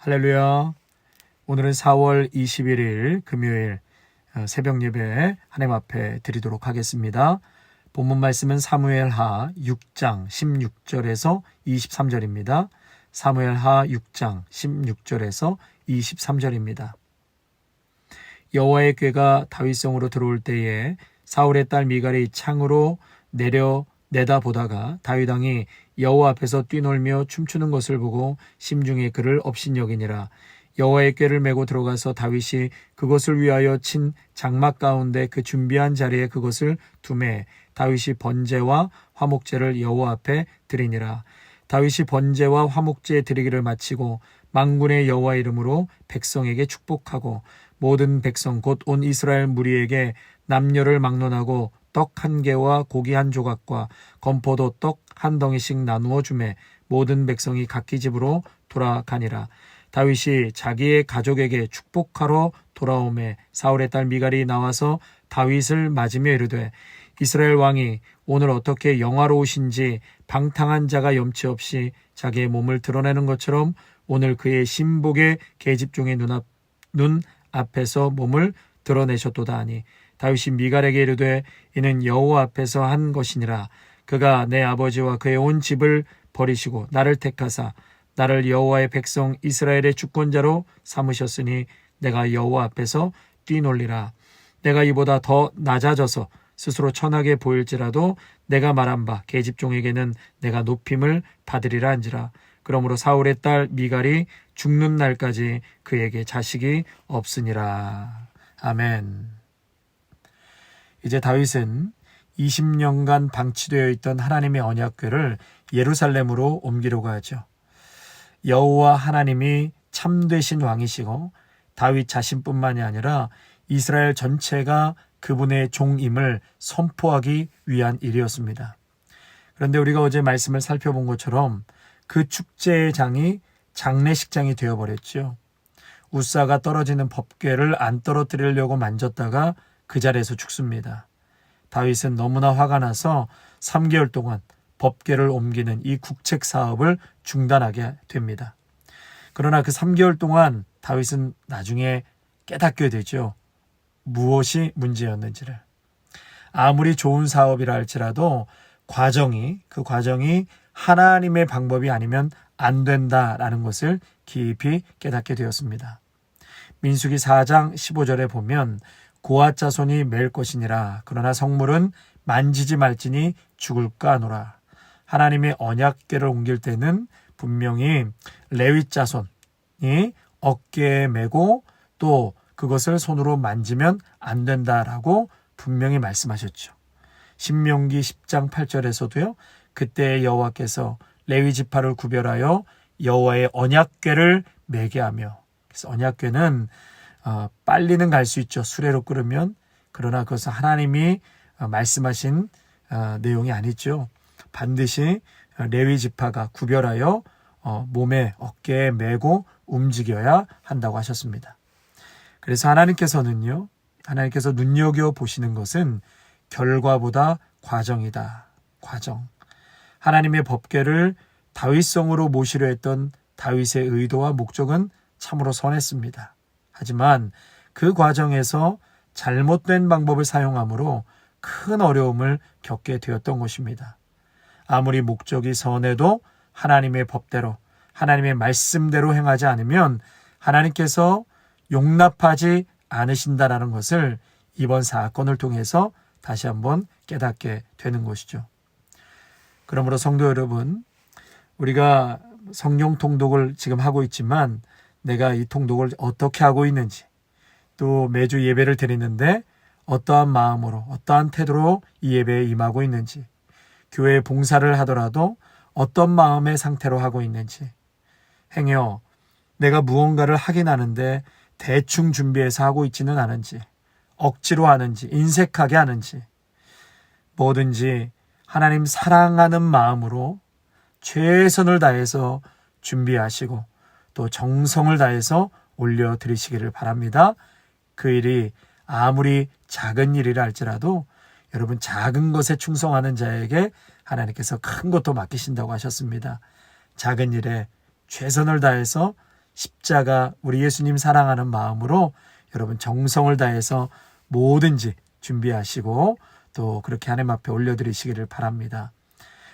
할렐루야. 오늘은 4월 21일 금요일 새벽 예배 하나님 앞에 드리도록 하겠습니다. 본문 말씀은 사무엘하 6장 16절에서 23절입니다. 사무엘하 6장 16절에서 23절입니다. 여호와의 궤가 다윗성으로 들어올 때에 사울의 딸 미갈이 창으로 내다보다가 다윗 왕이 여호와 앞에서 뛰놀며 춤추는 것을 보고 심중에 그를 업신여기니라. 여호와의 궤를 메고 들어가서 다윗이 그것을 위하여 친 장막 가운데 그 준비한 자리에 그것을 두매 다윗이 번제와 화목제를 여호와 앞에 드리니라. 다윗이 번제와 화목제 드리기를 마치고 만군의 여호와 이름으로 백성에게 축복하고 모든 백성 곧 온 이스라엘 무리에게 남녀를 막론하고 떡 한 개와 고기 한 조각과 건포도 떡 한 덩이씩 나누어 주매 모든 백성이 각기 집으로 돌아가니라. 다윗이 자기의 가족에게 축복하러 돌아오매 사울의 딸 미갈이 나와서 다윗을 맞으며 이르되 이스라엘 왕이 오늘 어떻게 영화로우신지 방탕한 자가 염치 없이 자기의 몸을 드러내는 것처럼 오늘 그의 신복의 계집종의 눈 앞에서 몸을 드러내셨도다 하니 다윗이 미갈에게 이르되 이는 여호와 앞에서 한 것이니라. 그가 내 아버지와 그의 온 집을 버리시고 나를 택하사 나를 여호와의 백성 이스라엘의 주권자로 삼으셨으니 내가 여호와 앞에서 뛰놀리라. 내가 이보다 더 낮아져서 스스로 천하게 보일지라도 내가 말한 바 계집종에게는 내가 높임을 받으리라 한지라. 그러므로 사울의 딸 미갈이 죽는 날까지 그에게 자식이 없으니라. 아멘. 이제 다윗은 20년간 방치되어 있던 하나님의 언약궤를 예루살렘으로 옮기려고 하죠. 여호와 하나님이 참되신 왕이시고 다윗 자신뿐만이 아니라 이스라엘 전체가 그분의 종임을 선포하기 위한 일이었습니다. 그런데 우리가 어제 말씀을 살펴본 것처럼 그 축제의 장이 장례식장이 되어버렸죠. 우사가 떨어지는 법궤를 안 떨어뜨리려고 만졌다가 그 자리에서 죽습니다. 다윗은 너무나 화가 나서 3개월 동안 법궤를 옮기는 이 국책 사업을 중단하게 됩니다. 그러나 그 3개월 동안 다윗은 나중에 깨닫게 되죠. 무엇이 문제였는지를. 아무리 좋은 사업이라 할지라도 그 과정이 하나님의 방법이 아니면 안 된다라는 것을 깊이 깨닫게 되었습니다. 민수기 4장 15절에 보면 고앗 자손이 맬 것이니라. 그러나 성물은 만지지 말지니 죽을까 하노라. 하나님의 언약궤를 옮길 때는 분명히 레위 자손이 어깨에 메고 또 그것을 손으로 만지면 안 된다라고 분명히 말씀하셨죠. 신명기 10장 8절에서도요. 그때 여호와께서 레위 지파를 구별하여 여호와의 언약궤를 메게 하며, 그래서 언약궤는 빨리는 갈 수 있죠. 수레로 끓으면. 그러나 그것은 하나님이 말씀하신 내용이 아니죠. 반드시 레위 지파가 구별하여 몸에 어깨에 메고 움직여야 한다고 하셨습니다. 그래서 하나님께서 눈여겨보시는 것은 결과보다 과정이다. 과정. 하나님의 법궤를 다윗성으로 모시려 했던 다윗의 의도와 목적은 참으로 선했습니다. 하지만 그 과정에서 잘못된 방법을 사용함으로 큰 어려움을 겪게 되었던 것입니다. 아무리 목적이 선해도 하나님의 법대로, 하나님의 말씀대로 행하지 않으면 하나님께서 용납하지 않으신다라는 것을 이번 사건을 통해서 다시 한번 깨닫게 되는 것이죠. 그러므로 성도 여러분, 우리가 성경 통독을 지금 하고 있지만 내가 이 통독을 어떻게 하고 있는지, 또 매주 예배를 드리는데 어떠한 마음으로, 어떠한 태도로 이 예배에 임하고 있는지, 교회 봉사를 하더라도 어떤 마음의 상태로 하고 있는지, 행여 내가 무언가를 하긴 하는데 대충 준비해서 하고 있지는 않은지, 억지로 하는지, 인색하게 하는지, 뭐든지 하나님 사랑하는 마음으로 최선을 다해서 준비하시고 또 정성을 다해서 올려드리시기를 바랍니다. 그 일이 아무리 작은 일이라 할지라도 여러분 작은 것에 충성하는 자에게 하나님께서 큰 것도 맡기신다고 하셨습니다. 작은 일에 최선을 다해서 십자가 우리 예수님 사랑하는 마음으로 여러분 정성을 다해서 뭐든지 준비하시고 또 그렇게 하나님 앞에 올려드리시기를 바랍니다.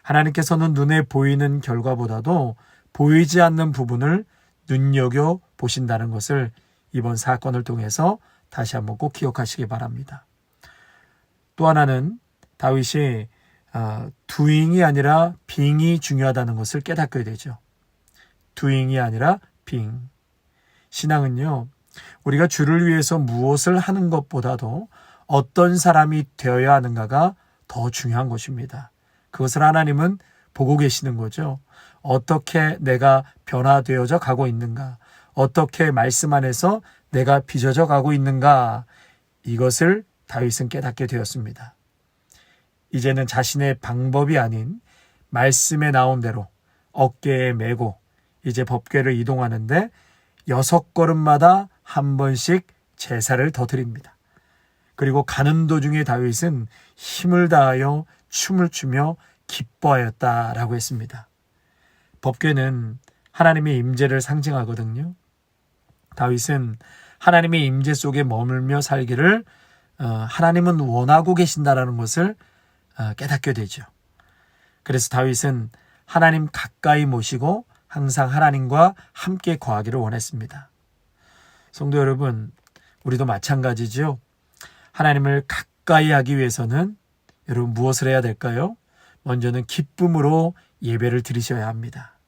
하나님께서는 눈에 보이는 결과보다도 보이지 않는 부분을 눈여겨 보신다는 것을 이번 사건을 통해서 다시 한번 꼭 기억하시기 바랍니다. 또 하나는 다윗이 doing이 아니라 being이 중요하다는 것을 깨닫게 되죠. doing이 아니라 being. 신앙은요, 우리가 주를 위해서 무엇을 하는 것보다도 어떤 사람이 되어야 하는가가 더 중요한 것입니다. 그것을 하나님은 보고 계시는 거죠. 어떻게 내가 변화되어져 가고 있는가, 어떻게 말씀 안에서 내가 빚어져 가고 있는가, 이것을 다윗은 깨닫게 되었습니다. 이제는 자신의 방법이 아닌 말씀에 나온 대로 어깨에 메고 이제 법궤를 이동하는데 6걸음마다 한 번씩 제사를 더 드립니다. 그리고 가는 도중에 다윗은 힘을 다하여 춤을 추며 기뻐하였다라고 했습니다. 법궤는 하나님의 임재를 상징하거든요. 다윗은 하나님의 임재 속에 머물며 살기를 하나님은 원하고 계신다라는 것을 깨닫게 되죠. 그래서 다윗은 하나님 가까이 모시고 항상 하나님과 함께 거하기를 원했습니다. 성도 여러분, 우리도 마찬가지죠. 하나님을 가까이 하기 위해서는 여러분 무엇을 해야 될까요? 먼저는 기쁨으로 예배를 드리셔야 합니다.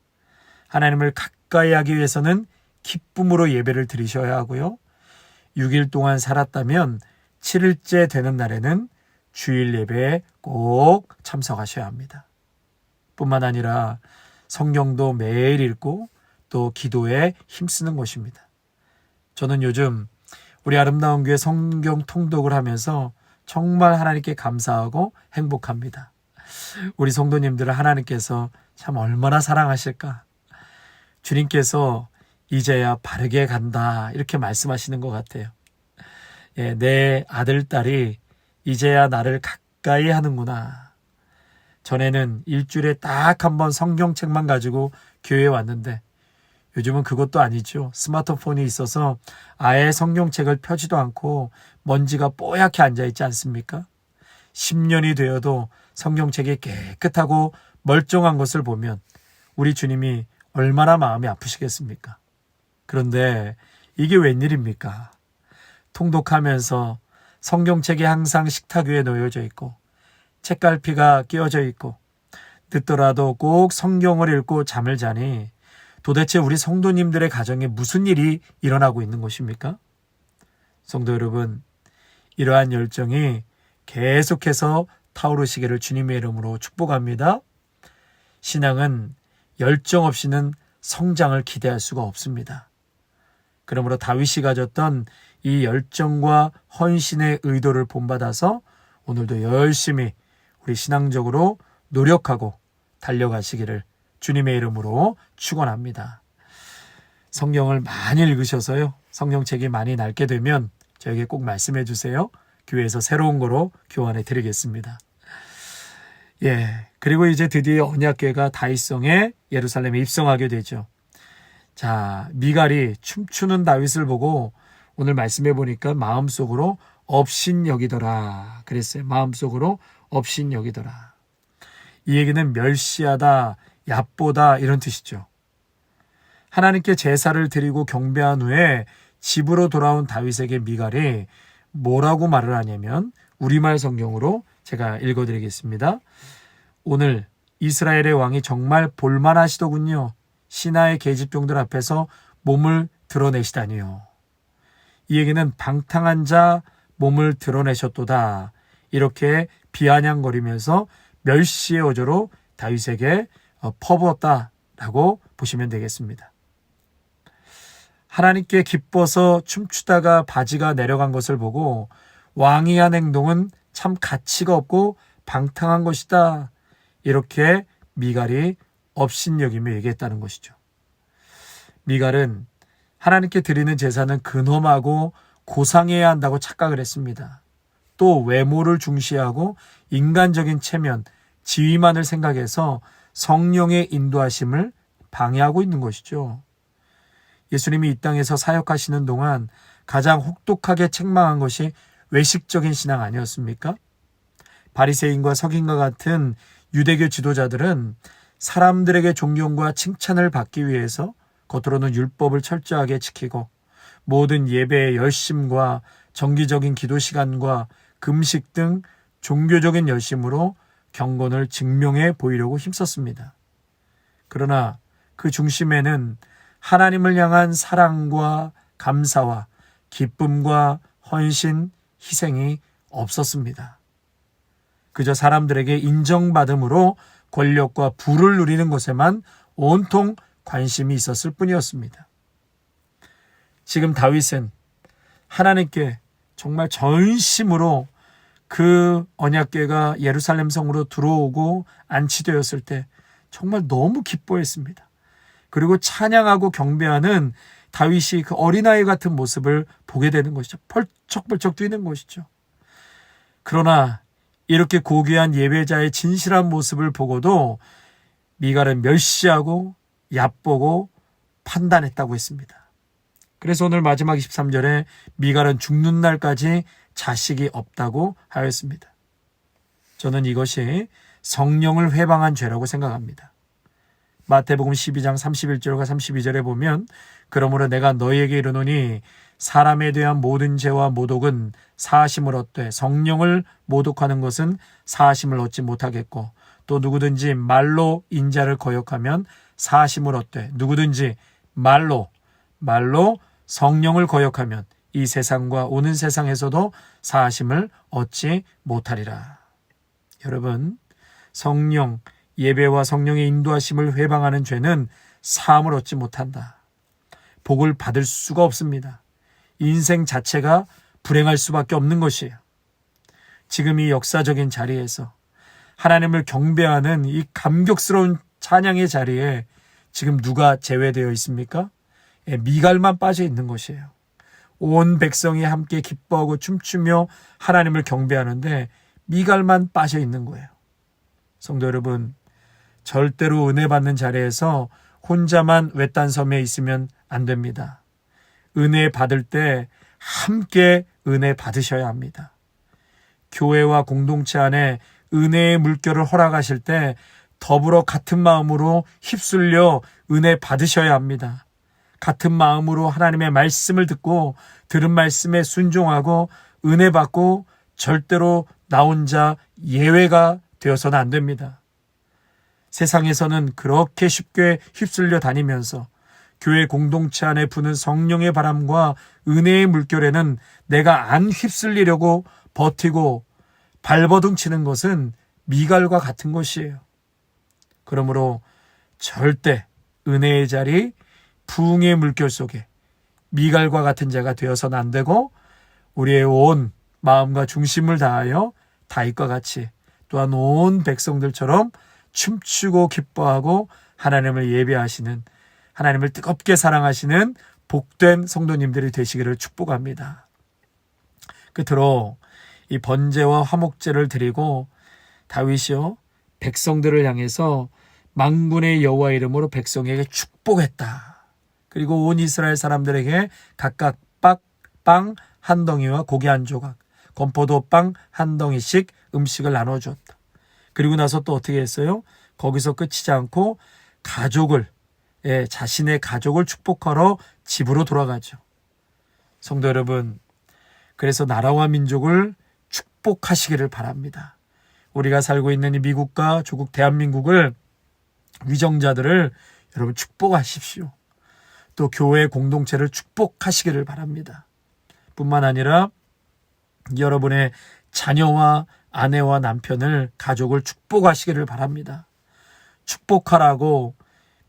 하나님을 가까이 하기 위해서는 기쁨으로 예배를 드리셔야 하고요. 6일 동안 살았다면 7일째 되는 날에는 주일 예배에 꼭 참석하셔야 합니다. 뿐만 아니라 성경도 매일 읽고 또 기도에 힘쓰는 것입니다. 저는 요즘 우리 아름다운 교회 성경 통독을 하면서 정말 하나님께 감사하고 행복합니다. 우리 성도님들을 하나님께서 참 얼마나 사랑하실까. 주님께서 이제야 바르게 간다 이렇게 말씀하시는 것 같아요. 내 아들, 딸이 이제야 나를 가까이 하는구나. 전에는 일주일에 딱 한 번 성경책만 가지고 교회에 왔는데 요즘은 그것도 아니죠. 스마트폰이 있어서 아예 성경책을 펴지도 않고 먼지가 뽀얗게 앉아있지 않습니까? 10년이 되어도 성경책이 깨끗하고 멀쩡한 것을 보면 우리 주님이 얼마나 마음이 아프시겠습니까? 그런데 이게 웬일입니까? 통독하면서 성경책이 항상 식탁 위에 놓여져 있고 책갈피가 끼워져 있고 늦더라도 꼭 성경을 읽고 잠을 자니 도대체 우리 성도님들의 가정에 무슨 일이 일어나고 있는 것입니까? 성도 여러분, 이러한 열정이 계속해서 타오르시기를 주님의 이름으로 축복합니다. 신앙은 열정 없이는 성장을 기대할 수가 없습니다. 그러므로 다윗이 가졌던 이 열정과 헌신의 의도를 본받아서 오늘도 열심히 우리 신앙적으로 노력하고 달려가시기를 주님의 이름으로 축원합니다. 성경을 많이 읽으셔서요. 성경책이 많이 낡게 되면 저에게 꼭 말씀해 주세요. 교회에서 새로운 거로 교환해 드리겠습니다. 그리고 이제 드디어 언약궤가 다윗성에 예루살렘에 입성하게 되죠. 자, 미갈이 춤추는 다윗을 보고 오늘 말씀해 보니까 마음속으로 업신여기더라 그랬어요. 마음속으로 업신여기더라. 이 얘기는 멸시하다, 얕보다 이런 뜻이죠. 하나님께 제사를 드리고 경배한 후에 집으로 돌아온 다윗에게 미갈이 뭐라고 말을 하냐면 우리말 성경으로 제가 읽어드리겠습니다. 오늘 이스라엘의 왕이 정말 볼만하시더군요. 신하의 계집종들 앞에서 몸을 드러내시다니요. 이 얘기는 방탕한 자 몸을 드러내셨도다. 이렇게 비아냥거리면서 멸시의 어조로 다윗에게 퍼부었다라고 보시면 되겠습니다. 하나님께 기뻐서 춤추다가 바지가 내려간 것을 보고 왕이 한 행동은 참 가치가 없고 방탕한 것이다. 이렇게 미갈이 업신여기며 얘기했다는 것이죠. 미갈은 하나님께 드리는 제사는 근엄하고 고상해야 한다고 착각을 했습니다. 또 외모를 중시하고 인간적인 체면, 지위만을 생각해서 성령의 인도하심을 방해하고 있는 것이죠. 예수님이 이 땅에서 사역하시는 동안 가장 혹독하게 책망한 것이 외식적인 신앙 아니었습니까? 바리새인과 서긴과 같은 유대교 지도자들은 사람들에게 존경과 칭찬을 받기 위해서 겉으로는 율법을 철저하게 지키고 모든 예배의 열심과 정기적인 기도 시간과 금식 등 종교적인 열심으로 경건을 증명해 보이려고 힘썼습니다. 그러나 그 중심에는 하나님을 향한 사랑과 감사와 기쁨과 헌신, 희생이 없었습니다. 그저 사람들에게 인정받음으로 권력과 부를 누리는 것에만 온통 관심이 있었을 뿐이었습니다. 지금 다윗은 하나님께 정말 전심으로 그 언약궤가 예루살렘 성으로 들어오고 안치되었을 때 정말 너무 기뻐했습니다. 그리고 찬양하고 경배하는 다윗이 그 어린아이 같은 모습을 보게 되는 것이죠. 펄쩍펄쩍 뛰는 것이죠. 그러나 이렇게 고귀한 예배자의 진실한 모습을 보고도 미갈은 멸시하고 얕보고 판단했다고 했습니다. 그래서 오늘 마지막 23절에 미갈은 죽는 날까지 자식이 없다고 하였습니다. 저는 이것이 성령을 회방한 죄라고 생각합니다. 마태복음 12장 31절과 32절에 보면 그러므로 내가 너희에게 이르노니 사람에 대한 모든 죄와 모독은 사하심을 얻되 성령을 모독하는 것은 사하심을 얻지 못하겠고 또 누구든지 말로 인자를 거역하면 사하심을 얻되 누구든지 말로 성령을 거역하면 이 세상과 오는 세상에서도 사하심을 얻지 못하리라. 여러분, 성령, 예배와 성령의 인도하심을 회방하는 죄는 사함을 얻지 못한다. 복을 받을 수가 없습니다. 인생 자체가 불행할 수밖에 없는 것이에요. 지금 이 역사적인 자리에서 하나님을 경배하는 이 감격스러운 찬양의 자리에 지금 누가 제외되어 있습니까? 미갈만 빠져 있는 것이에요. 온 백성이 함께 기뻐하고 춤추며 하나님을 경배하는데 미갈만 빠져 있는 거예요. 성도 여러분, 절대로 은혜 받는 자리에서 혼자만 외딴 섬에 있으면 안 됩니다. 은혜 받을 때 함께 은혜 받으셔야 합니다. 교회와 공동체 안에 은혜의 물결을 허락하실 때 더불어 같은 마음으로 휩쓸려 은혜 받으셔야 합니다. 같은 마음으로 하나님의 말씀을 듣고 들은 말씀에 순종하고 은혜 받고 절대로 나 혼자 예외가 되어서는 안 됩니다. 세상에서는 그렇게 쉽게 휩쓸려 다니면서 교회 공동체 안에 부는 성령의 바람과 은혜의 물결에는 내가 안 휩쓸리려고 버티고 발버둥 치는 것은 미갈과 같은 것이에요. 그러므로 절대 은혜의 자리, 부흥의 물결 속에 미갈과 같은 자가 되어서는 안 되고 우리의 온 마음과 중심을 다하여 다윗과 같이 또한 온 백성들처럼 춤추고 기뻐하고 하나님을 예배하시는, 하나님을 뜨겁게 사랑하시는 복된 성도님들이 되시기를 축복합니다. 끝으로 이 번제와 화목제를 드리고 다윗이요 백성들을 향해서 만군의 여호와 이름으로 백성에게 축복했다. 그리고 온 이스라엘 사람들에게 각각 빵 한 덩이와 고기 한 조각, 건포도 빵 한 덩이씩 음식을 나눠주었다. 그리고 나서 또 어떻게 했어요? 거기서 끝이지 않고 자신의 가족을 축복하러 집으로 돌아가죠. 성도 여러분, 그래서 나라와 민족을 축복하시기를 바랍니다. 우리가 살고 있는 이 미국과 조국 대한민국을, 위정자들을 여러분 축복하십시오. 또 교회 공동체를 축복하시기를 바랍니다. 뿐만 아니라 여러분의 자녀와 아내와 남편을, 가족을 축복하시기를 바랍니다. 축복하라고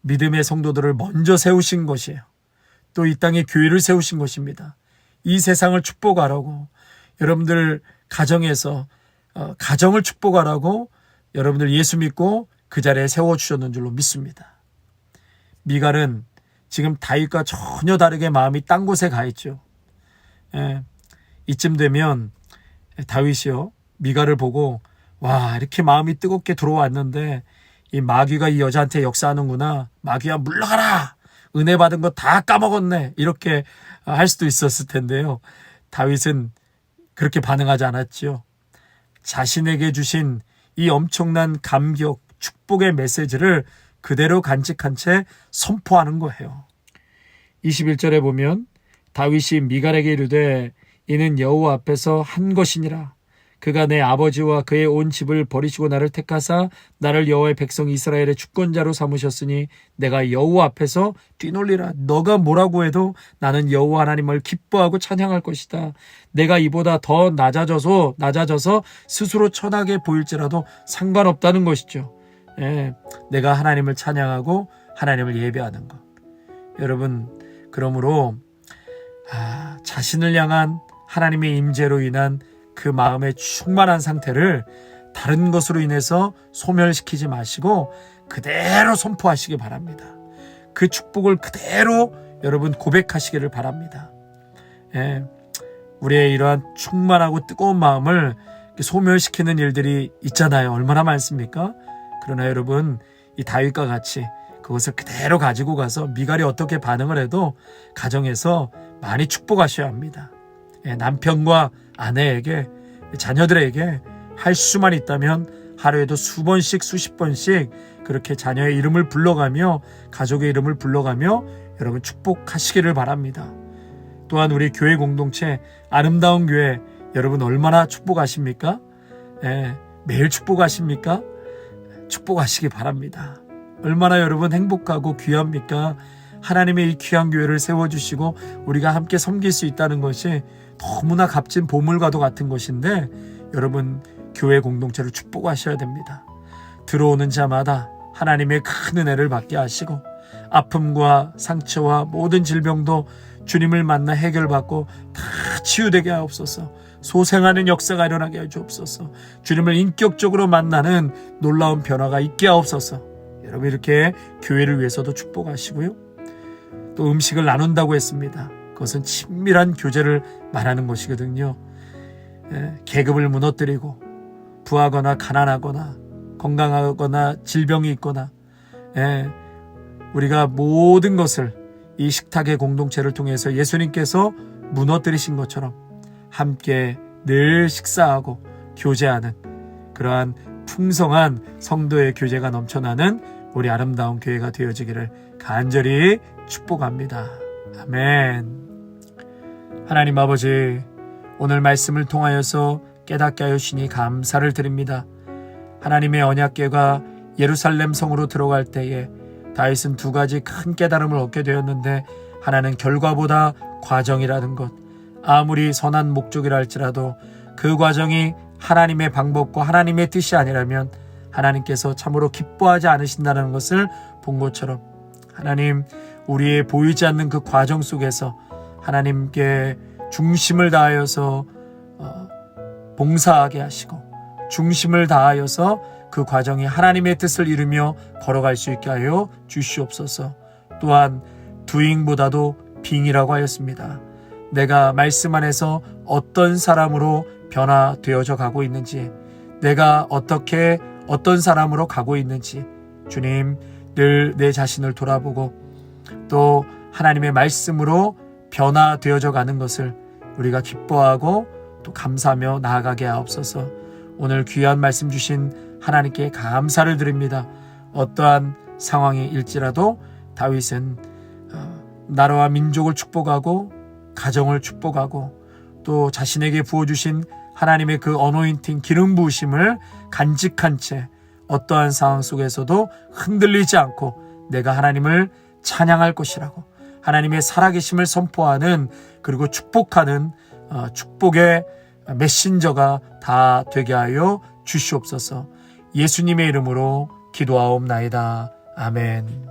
믿음의 성도들을 먼저 세우신 것이에요. 또 이 땅에 교회를 세우신 것입니다. 이 세상을 축복하라고, 여러분들 가정에서 가정을 축복하라고 여러분들 예수 믿고 그 자리에 세워주셨는 줄로 믿습니다. 미갈은 지금 다윗과 전혀 다르게 마음이 딴 곳에 가 있죠. 이쯤 되면 다윗이요 미갈을 보고 와, 이렇게 마음이 뜨겁게 들어왔는데 이 마귀가 이 여자한테 역사하는구나. 마귀야 물러가라. 은혜 받은 거 다 까먹었네. 이렇게 할 수도 있었을 텐데요. 다윗은 그렇게 반응하지 않았죠. 자신에게 주신 이 엄청난 감격, 축복의 메시지를 그대로 간직한 채 선포하는 거예요. 21절에 보면 다윗이 미갈에게 이르되 이는 여호와 앞에서 한 것이니라. 그가 내 아버지와 그의 온 집을 버리시고 나를 택하사 나를 여호와의 백성 이스라엘의 주권자로 삼으셨으니 내가 여호와 앞에서 뛰놀리라. 너가 뭐라고 해도 나는 여호와 하나님을 기뻐하고 찬양할 것이다. 내가 이보다 더 낮아져서 스스로 천하게 보일지라도 상관없다는 것이죠. 내가 하나님을 찬양하고 하나님을 예배하는 것. 여러분, 그러므로 자신을 향한 하나님의 임재로 인한 그 마음의 충만한 상태를 다른 것으로 인해서 소멸시키지 마시고 그대로 선포하시기 바랍니다. 그 축복을 그대로 여러분 고백하시기를 바랍니다. 우리의 이러한 충만하고 뜨거운 마음을 소멸시키는 일들이 있잖아요. 얼마나 많습니까? 그러나 여러분, 이 다윗과 같이 그것을 그대로 가지고 가서 미갈이 어떻게 반응을 해도 가정에서 많이 축복하셔야 합니다. 남편과 아내에게, 자녀들에게 할 수만 있다면 하루에도 수번씩 수십 번씩 그렇게 자녀의 이름을 불러가며 가족의 이름을 불러가며 여러분 축복하시기를 바랍니다. 또한 우리 교회 공동체 아름다운 교회 여러분 얼마나 축복하십니까? 매일 축복하십니까? 축복하시기 바랍니다. 얼마나 여러분 행복하고 귀합니까? 하나님의 이 귀한 교회를 세워주시고 우리가 함께 섬길 수 있다는 것이 너무나 값진 보물과도 같은 것인데 여러분 교회 공동체를 축복하셔야 됩니다. 들어오는 자마다 하나님의 큰 은혜를 받게 하시고 아픔과 상처와 모든 질병도 주님을 만나 해결받고 다 치유되게 하옵소서. 소생하는 역사가 일어나게 하옵소서. 주님을 인격적으로 만나는 놀라운 변화가 있게 하옵소서. 여러분 이렇게 교회를 위해서도 축복하시고요. 또 음식을 나눈다고 했습니다. 그것은 친밀한 교제를 말하는 것이거든요. 계급을 무너뜨리고 부하거나 가난하거나 건강하거나 질병이 있거나 우리가 모든 것을 이 식탁의 공동체를 통해서 예수님께서 무너뜨리신 것처럼 함께 늘 식사하고 교제하는 그러한 풍성한 성도의 교제가 넘쳐나는 우리 아름다운 교회가 되어지기를 간절히 축복합니다. 아멘. 하나님 아버지, 오늘 말씀을 통하여서 깨닫게 하여 주시니 감사를 드립니다. 하나님의 언약궤가 예루살렘 성으로 들어갈 때에 다윗은 두 가지 큰 깨달음을 얻게 되었는데 하나는 결과보다 과정이라는 것. 아무리 선한 목적이라 할지라도 그 과정이 하나님의 방법과 하나님의 뜻이 아니라면 하나님께서 참으로 기뻐하지 않으신다는 것을 본 것처럼 하나님, 우리의 보이지 않는 그 과정 속에서 하나님께 중심을 다하여서 봉사하게 하시고 중심을 다하여서 그 과정이 하나님의 뜻을 이루며 걸어갈 수 있게 하여 주시옵소서. 또한 doing보다도 being이라고 하였습니다. 내가 말씀 안에서 어떤 사람으로 변화되어져 가고 있는지, 내가 어떻게 어떤 사람으로 가고 있는지 주님 늘 내 자신을 돌아보고 또 하나님의 말씀으로 변화되어져 가는 것을 우리가 기뻐하고 또 감사하며 나아가게 하옵소서. 오늘 귀한 말씀 주신 하나님께 감사를 드립니다. 어떠한 상황이 일지라도 다윗은 나라와 민족을 축복하고 가정을 축복하고 또 자신에게 부어주신 하나님의 그 어노인팅 기름 부으심을 간직한 채 어떠한 상황 속에서도 흔들리지 않고 내가 하나님을 찬양할 것이라고 하나님의 살아계심을 선포하는 그리고 축복하는 축복의 메신저가 다 되게 하여 주시옵소서. 예수님의 이름으로 기도하옵나이다. 아멘.